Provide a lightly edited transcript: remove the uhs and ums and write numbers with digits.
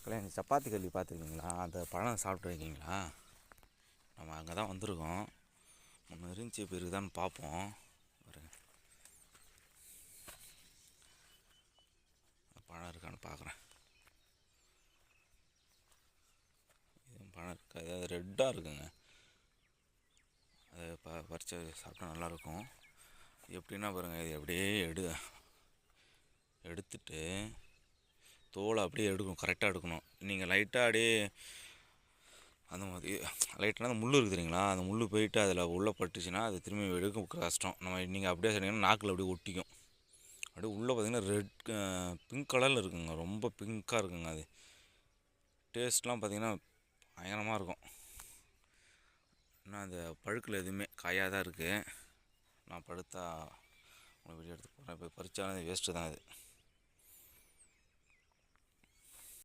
மக்களே, சப்பாத்தி கல்லி பார்த்துருக்கீங்களா? அந்த பழம் சாப்பிட்ருக்கீங்களா? நம்ம அங்கே தான் வந்திருக்கோம். ஒன்று இருந்துச்சு, இப்போ இருக்குதான்னு பார்ப்போம். ஒரு பழம் இருக்கான்னு பார்க்குறேன். இதுவும் பழம் இருக்கா? அது ரெட்டாக இருக்குங்க. அதை பறித்து சாப்பிட்டா நல்லாயிருக்கும். எப்படின்னா பாருங்கள், இது அப்படியே எடுத்துட்டு தோலை அப்படியே எடுக்கணும், கரெக்டாக எடுக்கணும். நீங்கள் லைட்டாக அப்படியே அந்த மாதிரி லைட்டாக அந்த முள் இருக்குது தெரியுங்களா, அந்த முள் போயிட்டு அதில் உள்ளே பட்டுச்சுன்னா அது திரும்பி எடுக்க கஷ்டம். நீங்கள் அப்படியே சொன்னீங்கன்னா நாக்கில் அப்படியே ஒட்டிக்கும். அப்படியே உள்ளே பார்த்தீங்கன்னா பிங்க் கலரில் இருக்குங்க, ரொம்ப பிங்க்காக இருக்குங்க. அது டேஸ்ட்லாம் பார்த்தீங்கன்னா பயங்கரமாக இருக்கும். இன்னும் அந்த பழுக்கில் எதுவுமே காயாக தான் இருக்குது. நான் படுத்தா உங்களை வீடியோ எடுத்து போகிறேன். இப்போ பறிச்சாலும் அது வேஸ்ட்டு தான். அது